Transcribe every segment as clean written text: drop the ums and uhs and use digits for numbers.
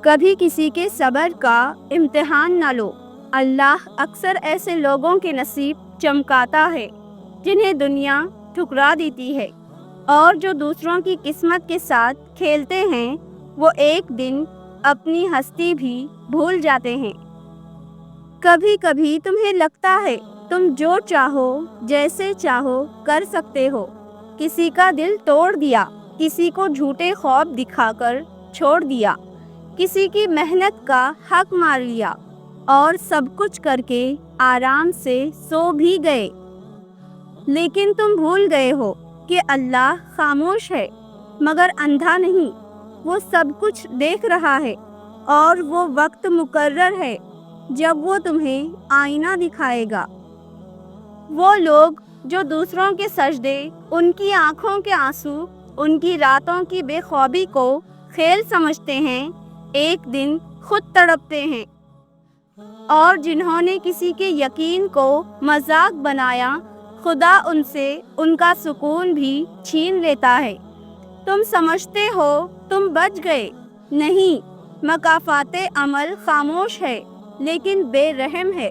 کبھی کسی کے صبر کا امتحان نہ لو۔ اللہ اکثر ایسے لوگوں کے نصیب چمکاتا ہے جنہیں دنیا ٹھکرا دیتی ہے، اور جو دوسروں کی قسمت کے ساتھ کھیلتے ہیں وہ ایک دن اپنی ہستی بھی بھول جاتے ہیں۔ کبھی کبھی تمہیں لگتا ہے تم جو چاہو جیسے چاہو کر سکتے ہو، کسی کا دل توڑ دیا، کسی کو جھوٹے خواب دکھا کر چھوڑ دیا، کسی کی محنت کا حق مار لیا، اور سب کچھ کر کے آرام سے سو بھی گئے۔ لیکن تم بھول گئے ہو کہ اللہ خاموش ہے مگر اندھا نہیں، وہ سب کچھ دیکھ رہا ہے، اور وہ وقت مقرر ہے جب وہ تمہیں آئینہ دکھائے گا۔ وہ لوگ جو دوسروں کے سجدے، ان کی آنکھوں کے آنسو، ان کی راتوں کی بے خوابی کو کھیل سمجھتے ہیں، ایک دن خود تڑپتے ہیں، اور جنہوں نے کسی کے یقین کو مذاق بنایا، خدا ان سے ان کا سکون بھی چھین لیتا ہے۔ تم سمجھتے ہو تم بچ گئے، نہیں، مکافات عمل خاموش ہے لیکن بے رحم ہے۔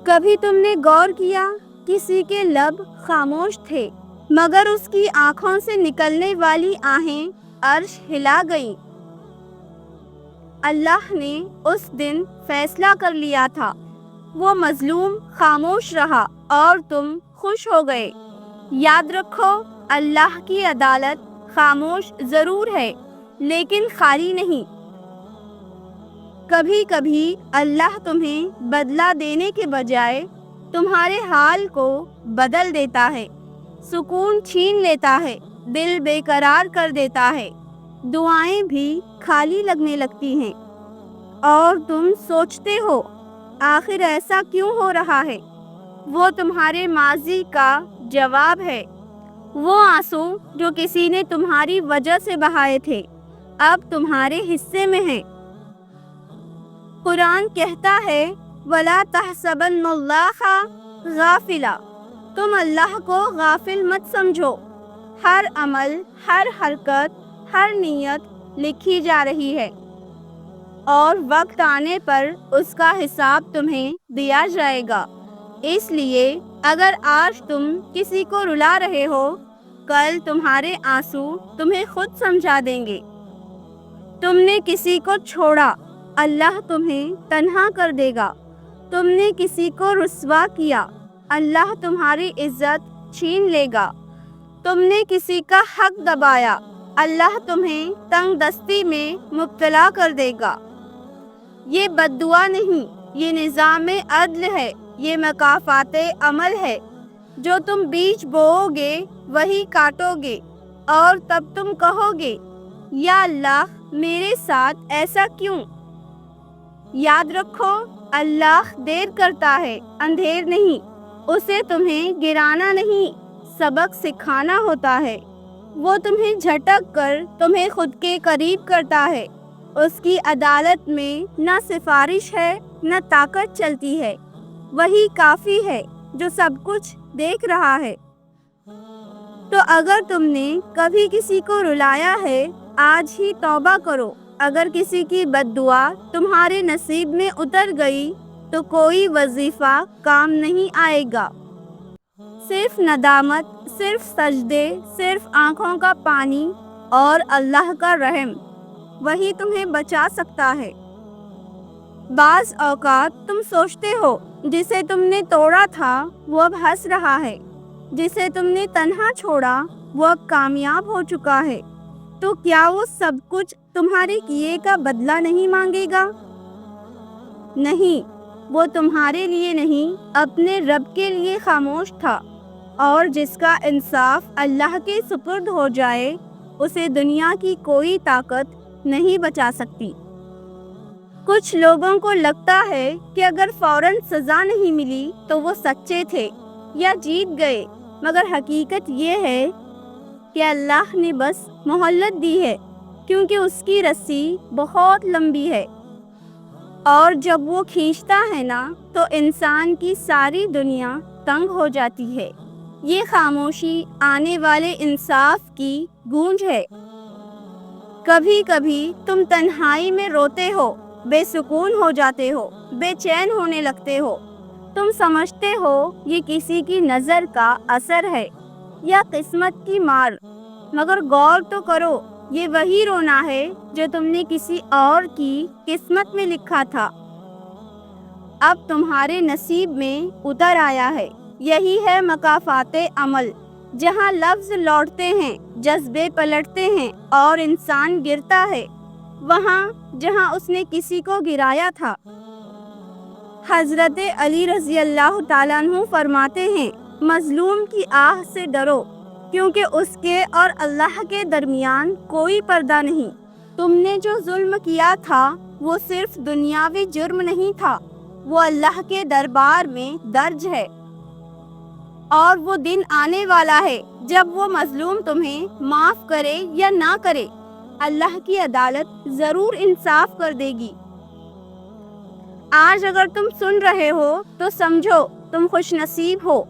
کبھی تم نے غور کیا کسی کے لب خاموش تھے مگر اس کی آنکھوں سے نکلنے والی آہیں عرش ہلا گئیں۔ اللہ نے اس دن فیصلہ کر لیا تھا، وہ مظلوم خاموش رہا اور تم خوش ہو گئے۔ یاد رکھو، اللہ کی عدالت خاموش ضرور ہے لیکن خالی نہیں۔ کبھی کبھی اللہ تمہیں بدلہ دینے کے بجائے تمہارے حال کو بدل دیتا ہے، سکون چھین لیتا ہے، دل بے قرار کر دیتا ہے، دعائیں بھی خالی لگنے لگتی ہیں، اور تم سوچتے ہو آخر ایسا کیوں ہو رہا ہے؟ وہ تمہارے ماضی کا جواب ہے، وہ آنسو جو کسی نے تمہاری وجہ سے بہائے تھے اب تمہارے حصے میں ہیں۔ قرآن کہتا ہے وَلَا تَحْسَبَنَّ اللَّهَ غَافِلًا، تم اللہ کو غافل مت سمجھو، ہر عمل، ہر حرکت، ہر نیت لکھی جا رہی ہے، اور وقت آنے پر اس کا حساب تمہیں دیا جائے گا۔ اس لیے اگر آج تم کسی کو رلا رہے ہو، کل تمہارے آنسو تمہیں خود سمجھا دیں گے۔ تم نے کسی کو چھوڑا، اللہ تمہیں تنہا کر دے گا۔ تم نے کسی کو رسوا کیا، اللہ تمہاری عزت چھین لے گا۔ تم نے کسی کا حق دبایا، اللہ تمہیں تنگ دستی میں مبتلا کر دے گا۔ یہ بددعا نہیں، یہ نظام عدل ہے، یہ مکافات عمل ہے۔ جو تم بیج بوؤ گے وہی کاٹو گے، اور تب تم کہو گے یا اللہ میرے ساتھ ایسا کیوں؟ یاد رکھو، اللہ دیر کرتا ہے، اندھیر نہیں، اسے تمہیں گرانا نہیں، سبق سکھانا ہوتا ہے۔ وہ تمہیں جھٹک کر تمہیں خود کے قریب کرتا ہے۔ اس کی عدالت میں نہ سفارش ہے نہ طاقت چلتی ہے، وہی کافی ہے جو سب کچھ دیکھ رہا ہے۔ تو اگر تم نے کبھی کسی کو رلایا ہے، آج ہی توبہ کرو۔ اگر کسی کی بد دعا تمہارے نصیب میں اتر گئی تو کوئی وظیفہ کام نہیں آئے گا، صرف ندامت، صرف سجدے، صرف آنکھوں کا پانی اور اللہ کا رحم، وہی تمہیں بچا سکتا ہے۔ بعض اوقات تم سوچتے ہو جسے تم نے توڑا تھا وہ اب ہنس رہا ہے، جسے تم نے تنہا چھوڑا وہ اب کامیاب ہو چکا ہے، تو کیا وہ سب کچھ تمہارے کیے کا بدلہ نہیں مانگے گا؟ نہیں، وہ تمہارے لیے نہیں، اپنے رب کے لیے خاموش تھا، اور جس کا انصاف اللہ کے سپرد ہو جائے اسے دنیا کی کوئی طاقت نہیں بچا سکتی۔ کچھ لوگوں کو لگتا ہے کہ اگر فوراً سزا نہیں ملی تو وہ سچے تھے یا جیت گئے، مگر حقیقت یہ ہے کہ اللہ نے بس مہلت دی ہے، کیونکہ اس کی رسی بہت لمبی ہے، اور جب وہ کھینچتا ہے نا تو انسان کی ساری دنیا تنگ ہو جاتی ہے۔ یہ خاموشی آنے والے انصاف کی گونج ہے۔ کبھی کبھی تم تنہائی میں روتے ہو، بے سکون ہو جاتے ہو، بے چین ہونے لگتے ہو۔ تم سمجھتے ہو یہ کسی کی نظر کا اثر ہے یا قسمت کی مار، مگر غور تو کرو، یہ وہی رونا ہے جو تم نے کسی اور کی قسمت میں لکھا تھا، اب تمہارے نصیب میں اتر آیا ہے۔ یہی ہے مکافات عمل، جہاں لفظ لوٹتے ہیں، جذبے پلٹتے ہیں اور انسان گرتا ہے وہاں جہاں اس نے کسی کو گرایا تھا۔ حضرت علی رضی اللہ تعالیٰ عنہ فرماتے ہیں، مظلوم کی آہ سے ڈرو، کیونکہ اس کے اور اللہ کے درمیان کوئی پردہ نہیں۔ تم نے جو ظلم کیا تھا وہ صرف دنیاوی جرم نہیں تھا، وہ اللہ کے دربار میں درج ہے، اور وہ دن آنے والا ہے جب وہ مظلوم تمہیں معاف کرے یا نہ کرے، اللہ کی عدالت ضرور انصاف کر دے گی۔ آج اگر تم سن رہے ہو تو سمجھو تم خوش نصیب ہو،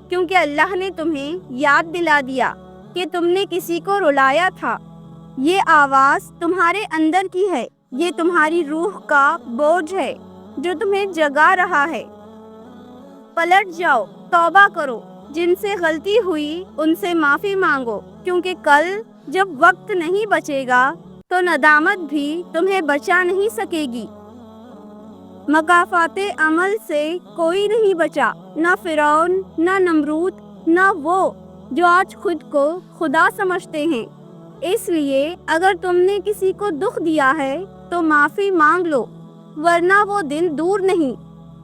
کیونکہ اللہ نے تمہیں یاد دلا دیا کہ تم نے کسی کو رلایا تھا۔ یہ آواز تمہارے اندر کی ہے، یہ تمہاری روح کا بوجھ ہے جو تمہیں جگا رہا ہے۔ پلٹ جاؤ، توبہ کرو، جن سے غلطی ہوئی ان سے معافی مانگو، کیونکہ کل جب وقت نہیں بچے گا تو ندامت بھی تمہیں بچا نہیں سکے گی۔ مکافات عمل سے کوئی نہیں بچا، نہ فرعون، نہ نمرود، نہ وہ جو آج خود کو خدا سمجھتے ہیں۔ اس لیے اگر تم نے کسی کو دکھ دیا ہے تو معافی مانگ لو، ورنہ وہ دن دور نہیں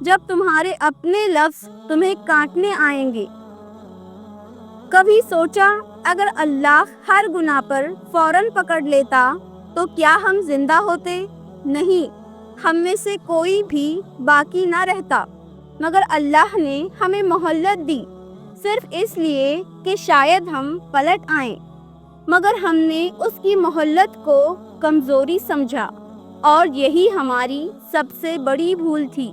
جب تمہارے اپنے لفظ تمہیں کاٹنے آئیں گے۔ کبھی سوچا اگر اللہ ہر گناہ پر فوراً پکڑ لیتا تو کیا ہم زندہ ہوتے؟ نہیں، ہم میں سے کوئی بھی باقی نہ رہتا، مگر اللہ نے ہمیں مہلت دی، صرف اس لیے کہ شاید ہم پلٹ آئیں، مگر ہم نے اس کی مہلت کو کمزوری سمجھا، اور یہی ہماری سب سے بڑی بھول تھی۔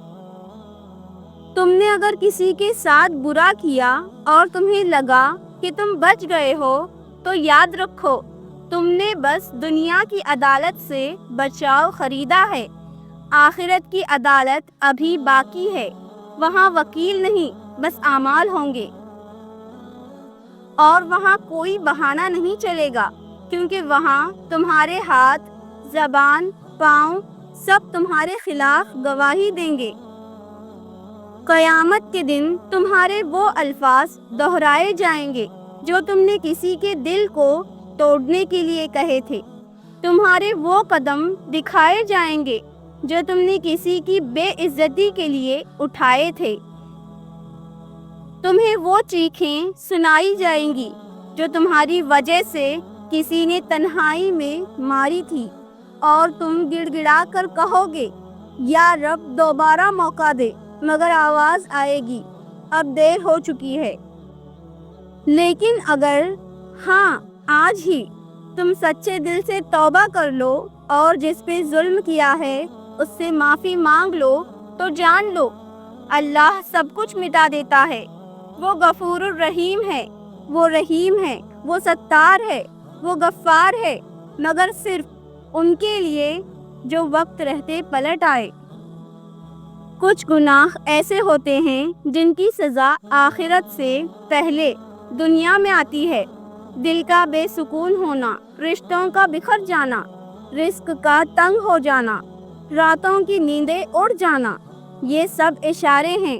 تم نے اگر کسی کے ساتھ برا کیا اور تمہیں لگا کہ تم بچ گئے ہو تو یاد رکھو تم نے بس دنیا کی عدالت سے بچاؤ خریدا ہے، آخرت کی عدالت ابھی باقی ہے، وہاں وکیل نہیں بس اعمال ہوں گے، اور وہاں کوئی بہانہ نہیں چلے گا، کیونکہ وہاں تمہارے ہاتھ، زبان، پاؤں سب تمہارے خلاف گواہی دیں گے۔ قیامت کے دن تمہارے وہ الفاظ دہرائے جائیں گے جو تم نے کسی کے دل کو توڑنے کے لیے کہے تھے، تمہارے وہ قدم دکھائے جائیں گے جو تم نے کسی کی بے عزتی کے لیے اٹھائے تھے، تمہیں وہ چیخیں سنائی جائیں گی جو تمہاری وجہ سے کسی نے تنہائی میں ماری تھی، اور تم گڑ گڑا کر کہو گے، یا رب دوبارہ موقع دے، مگر آواز آئے گی، اب دیر ہو چکی ہے۔ لیکن اگر ہاں آج ہی تم سچے دل سے توبہ کر لو اور جس پہ ظلم کیا ہے اس سے معافی مانگ لو تو جان لو اللہ سب کچھ مٹا دیتا ہے، وہ غفور الرحیم ہے، وہ رحیم ہے، وہ ستار ہے، وہ غفار ہے، مگر صرف ان کے لیے جو وقت رہتے پلٹ آئے۔ کچھ گناہ ایسے ہوتے ہیں جن کی سزا آخرت سے پہلے دنیا میں آتی ہے، دل کا بے سکون ہونا، رشتوں کا بکھر جانا، رزق کا تنگ ہو جانا، راتوں کی نیندیں اڑ جانا، یہ سب اشارے ہیں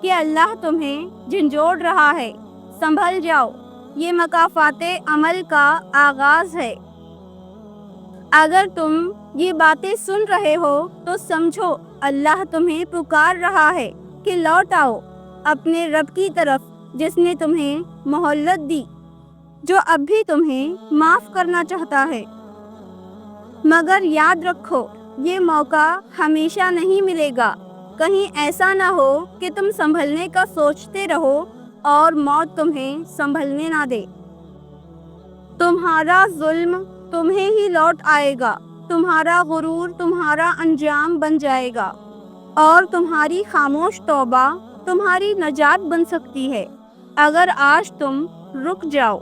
کہ اللہ تمہیں جھنجھوڑ رہا ہے، سنبھل جاؤ، یہ مکافات عمل کا آغاز ہے۔ اگر تم یہ باتیں سن رہے ہو تو سمجھو اللہ تمہیں پکار رہا ہے کہ لوٹ آؤ اپنے رب کی طرف جس نے تمہیں مہلت دی، جو اب بھی تمہیں معاف کرنا چاہتا ہے۔ مگر یاد رکھو یہ موقع ہمیشہ نہیں ملے گا، کہیں ایسا نہ ہو کہ تم سنبھلنے کا سوچتے رہو اور موت تمہیں سنبھلنے نہ دے۔ تمہارا ظلم تمہیں ہی لوٹ آئے گا، تمہارا غرور تمہارا انجام بن جائے گا، اور تمہاری خاموش توبہ تمہاری نجات بن سکتی ہے اگر آج تم رک جاؤ۔